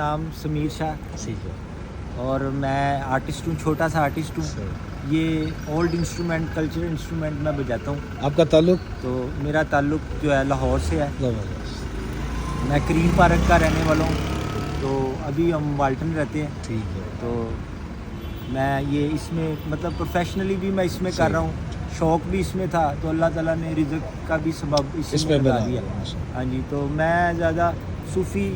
नाम समीर शाह ठीक है। और मैं आर्टिस्ट हूँ, छोटा सा आर्टिस्ट हूँ। ये ओल्ड इंस्ट्रूमेंट, कल्चरल इंस्ट्रूमेंट मैं बजाता हूँ। आपका ताल्लुक? तो मेरा ताल्लुक जो है लाहौर से है। ज़बरदस्त। मैं करीम पार्क का रहने वाला हूँ। तो अभी हम वाल्टन रहते हैं। ठीक है। तो मैं ये इसमें मतलब प्रोफेशनली भी मैं इसमें कर रहा हूँ, शौक़ भी इसमें था, तो अल्लाह ताला ने रिज़्क़ का भी सबब इसमें बना दिया। हाँ जी, तो मैं ज़्यादा सूफ़ी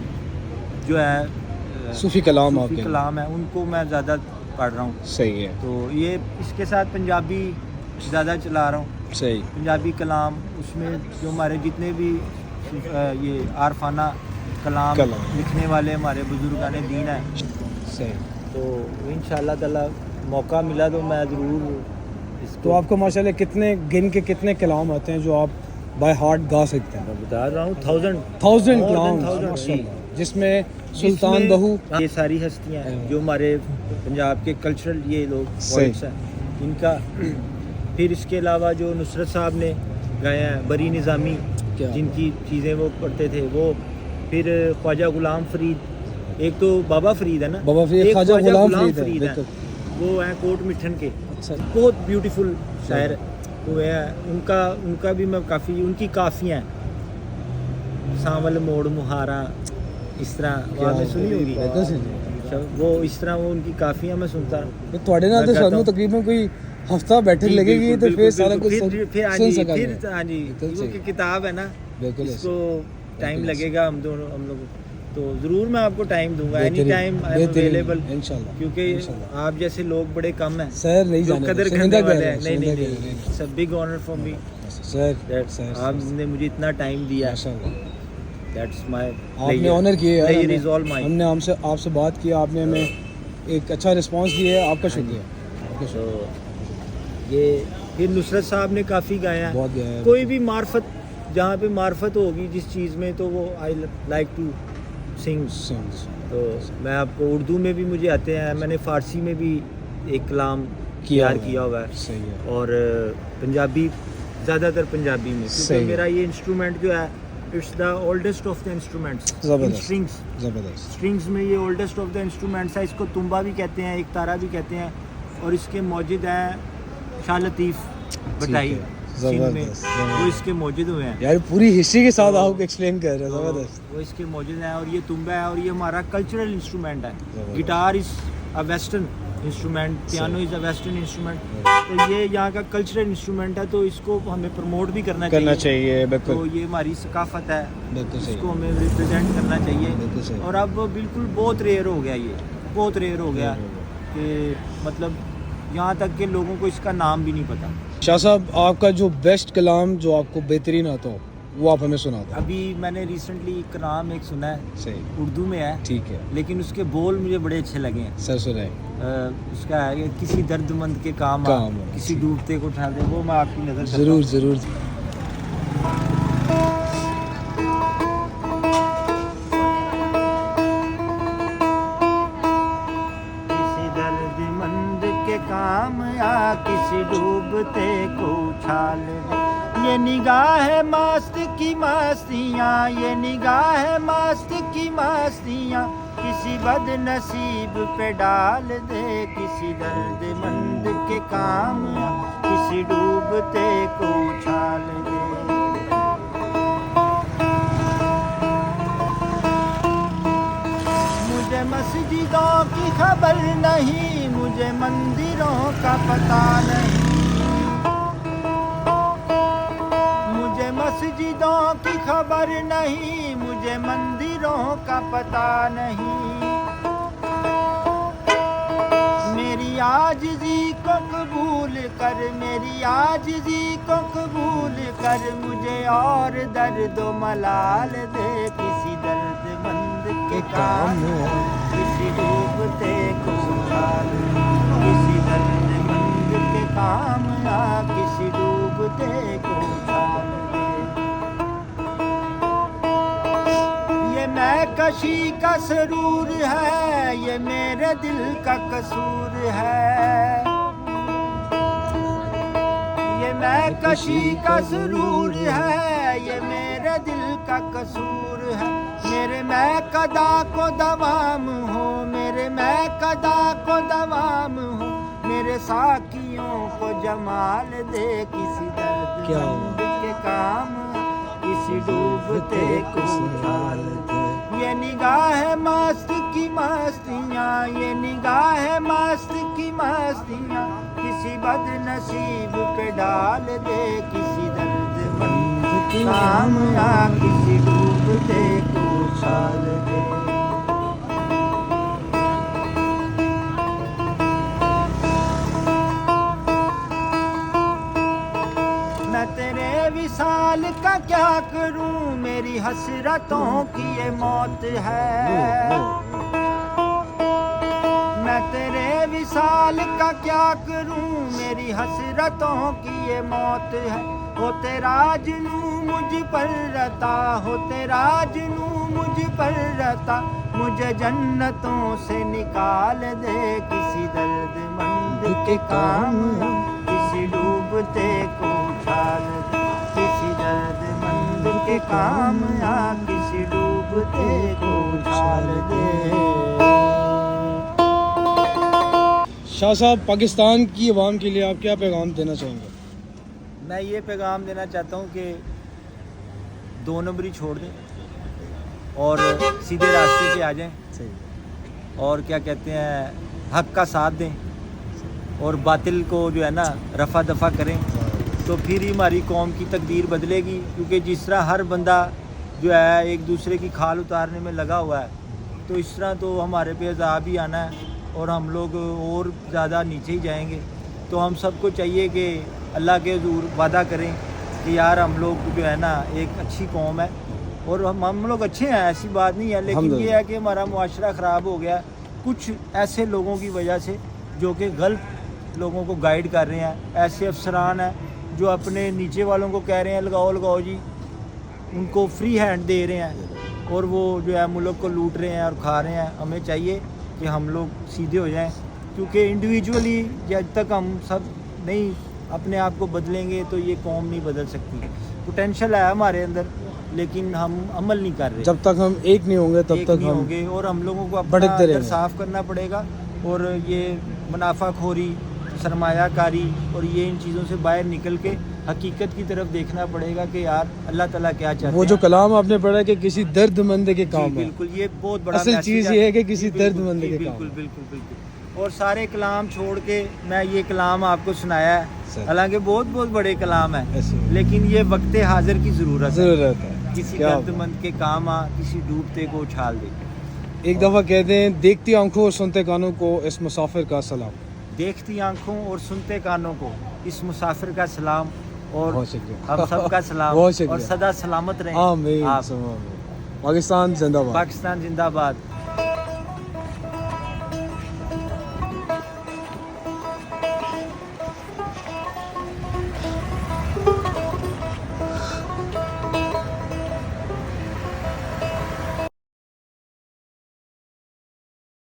जो है सूफ़ी कलाम आपके कलाम है उनको मैं ज़्यादा पढ़ रहा हूँ। सही है। तो ये इसके साथ पंजाबी ज़्यादा चला रहा हूँ। सही। पंजाबी कलाम उसमें जो हमारे जितने भी ये आरफाना कलाम लिखने वाले हमारे बुजुर्गान दीन है। सही। तो इंशाअल्लाह ताला मौका मिला तो मैं ज़रूर इसको। तो आपको माशाल्लाह कितने गिन के कितने कलाम आते हैं जो आप बाय हार्ट गा सकते हैं? मैं बता रहा हूँ 1000 कलाम, जिसमें सुल्तान बहू, ये सारी हस्तियाँ हैं जो हमारे पंजाब के कल्चरल ये लोग पोइट्स हैं इनका। फिर इसके अलावा जो नुसरत साहब ने गाया है, बरी निज़ामी जिनकी चीज़ें वो करते थे वो, फिर ख्वाजा गुलाम फरीद, एक तो बाबा फरीद है ना, बाबा फरीद, ख्वाजा गुलाम फरीद है, वो हैं कोट मिठन के। बहुत ब्यूटीफुल शायर वो है। उनका भी मैं काफ़ी, उनकी काफ़ियाँ सांवल मोड़ मुहारा इस तरह आपने सुनी होगी वो, इस तरह वो उनकी काफ़ियाँ मैं सुनता हूँ। थोड़े नाल तो सानू तकरीबन कोई हफ्ता बैठक लगेगी तो फिर सारा कुछ सुन सकेंगे। हाँ जी, क्योंकि किताब है ना, इसको टाइम लगेगा। हम लोग तो ज़रूर मैं आपको टाइम दूंगा, any time I am available इंशाल्लाह, क्योंकि आप जैसे लोग बड़े कम हैं सर, नहीं जो जाने कदर करने वाले हैं। नहीं, it's a big honour for me sir, आपने मुझे इतना टाइम दिया। दैट्स माय, आपने ऑनर किया है, हमने आपसे बात किया, आपने हमें एक अच्छा रिस्पांस दिया है, आपका शुक्रिया। तो ये फिर नुसरत साहब ने काफ़ी गाया बहुत गाया है। कोई भी मार्फत, जहाँ पे मार्फत होगी जिस चीज़ में, तो वो आई लाइक टू सिंग्स। तो मैं आपको उर्दू में भी मुझे आते हैं, मैंने फ़ारसी में भी एक कलाम तैयार किया हुआ है, और पंजाबी ज़्यादातर पंजाबी में, क्योंकि मेरा ये इंस्ट्रूमेंट जो है it's the oldest of the instruments. Strings में ये ओल्डेस्ट ऑफ द इंस्ट्रूमेंट्स है। इसको तुम्बा भी कहते हैं, एक तारा भी कहते हैं, और इसके मौजूद हैं शाह लतीफ़ बटाई सिंध में, वो इसके मौजूद हुए हैं। यार पूरी हिस्ट्री के साथ आपको एक्सप्लेन कर रहे हैं, ज़बरदस्त। वो इसके मौजूद हैं, और ये तुम्बा है, और ये हमारा कल्चरल इंस्ट्रूमेंट है। Guitar is a western instrument, piano is a western instrument. तो ये यहाँ का कल्चरल इंस्ट्रूमेंट है, तो इसको हमें प्रमोट भी करना चाहिए। बिल्कुल। तो ये हमारी सकाफत है, इसको सही। हमें रिप्रेजेंट करना चाहिए। और अब बिल्कुल बहुत रेयर हो गया, ये बहुत रेयर हो गया कि मतलब यहाँ तक के लोगों को इसका नाम भी नहीं पता। शाह साहब, आपका जो बेस्ट कलाम जो आपको बेहतरीन आता हो वो आप हमें सुना दो। अभी मैंने रिसेंटली कलाम एक सुना है, सही, उर्दू में है, ठीक है, लेकिन उसके बोल मुझे बड़े अच्छे लगे हैं। सर सुनाए। उसका है कि किसी दर्दमंद के काम किसी डूबते को उठा दे, वो मैं आपकी नज़र ज़रूर। काम या किसी डूबते को उछाल दे, ये निगाह मस्त की मस्तियाँ, ये निगाह मस्त की मस्तियाँ किसी बदनसीब पे डाल दे, किसी दर्दमंद के काम या किसी डूबते को उछाल दे। मुझे मस्जिदों की खबर नहीं, मुझे मंदिरों का पता नहीं, मुझे मस्जिदों की खबर नहीं, मुझे मंदिरों का पता नहीं। मेरी आजिज़ी को कबूल कर, मेरी आजिज़ी को कबूल कर, मुझे और दर्द मलाल दे, किसी दर्दमंद के काम किसी डूबते को उछाल, किसी दर्दमंद के काम या किसी डूबते को उछाल दे। ये मैं कशी का सरूर है, ये मेरे दिल का कसूर है, ये मैं कशी का सरूर है, ये मेरे दिल का कसूर है। میرے میں قدا کو دوام ہو، میرے میں قدا کو دوام ہو، میرے ساکیوں کو جمال دے، کسی درد مند کے کام، کسی ڈوبتے کو اٹھال دے۔ یہ نگاہ مست کی مستیاں، یہ نگاہ مست کی مستیاں، کسی بد نصیب پہ ڈال دے، کسی درد مند کے کام، یا کسی ڈوبتے کو اٹھال دے۔ میں تیرے وصال کا کیا کروں، میری حسرتوں کی یہ موت ہے۔ میں تیرے وصال کا کیا کروں، میری حسرتوں کی یہ موت ہے۔ ہو تیرا جنوں مجھ پر رتا، ہو تیرا جنوں مجھ پر رتا، مجھے جنتوں سے نکال دے، کسی درد مند کے کام، کسی ڈوبتے کو اٹھال دے، کسی درد مند کے کام، یا کسی ڈوبتے کو اٹھال دے۔ شاہ صاحب، پاکستان کی عوام کے لیے آپ کیا پیغام دینا چاہیں گے؟ میں یہ پیغام دینا چاہتا ہوں کہ 2 نمبری چھوڑ دیں اور سیدھے راستے پہ آ جائیں، اور کیا کہتے ہیں حق کا ساتھ دیں اور باطل کو جو ہے نا رفع دفع کریں، تو پھر ہی ہماری قوم کی تقدیر بدلے گی۔ کیونکہ جس طرح ہر بندہ جو ہے ایک دوسرے کی کھال اتارنے میں لگا ہوا ہے، تو اس طرح تو ہمارے پہ عذاب ہی آنا ہے اور ہم لوگ اور زیادہ نیچے ہی جائیں گے۔ تو ہم سب کو چاہیے کہ اللہ کے حضور وعدہ کریں کہ یار ہم لوگ جو ہے نا ایک اچھی قوم ہے، اور ہم لوگ اچھے ہیں، ایسی بات نہیں ہے، لیکن یہ ہے کہ ہمارا معاشرہ خراب ہو گیا کچھ ایسے لوگوں کی وجہ سے جو کہ غلط لوگوں کو گائیڈ کر رہے ہیں۔ ایسے افسران ہیں جو اپنے نیچے والوں کو کہہ رہے ہیں لگاؤ لگاؤ جی، ان کو فری ہینڈ دے رہے ہیں اور وہ جو ہے ملک کو لوٹ رہے ہیں اور کھا رہے ہیں۔ ہمیں چاہیے کہ ہم لوگ سیدھے ہو جائیں، کیونکہ انڈیویجولی جب تک ہم سب نہیں اپنے آپ کو بدلیں گے تو یہ قوم نہیں بدل سکتی۔ پوٹینشل ہے ہمارے اندر، لیکن ہم عمل نہیں کر رہے۔ جب تک ہم ایک نہیں ہوں گے تب تک نہیں ہم ہوں گے، اور ہم لوگوں کو اپنا بھٹکتے رہیں اندر گے۔ صاف کرنا پڑے گا، اور یہ منافع خوری، سرمایہ کاری اور یہ ان چیزوں سے باہر نکل کے حقیقت کی طرف دیکھنا پڑے گا کہ یار اللہ تعالیٰ کیا چاہتے ہیں۔ وہ جو کلام آپ نے پڑھا کہ کسی درد مند کے کام ہے، بالکل یہ بہت بڑا اصل چیز یہ ہے کہ کسی درد مند کے کام۔ بالکل بالکل بالکل۔ اور سارے کلام چھوڑ کے میں یہ کلام آپ کو سنایا ہے، حالانکہ بہت بہت بڑے کلام ہیں، لیکن یہ وقت حاضر کی ضرورت ہے۔ کسی درد مند کے کام آ، کسی ڈوبتے کو اچھال دے۔ ایک دفعہ کہتے ہیں دیکھتی آنکھوں اور سنتے کانوں کو اس مسافر کا سلام۔ دیکھتی آنکھوں اور سنتے کانوں کو اس مسافر کا سلام، اور بہت شکریہ، ہم سب کا سلام، بہت شکریہ، اور سدا سلامت رہیں آمین۔ آپ۔ پاکستان زندہ باد۔ پاکستان زندہ باد۔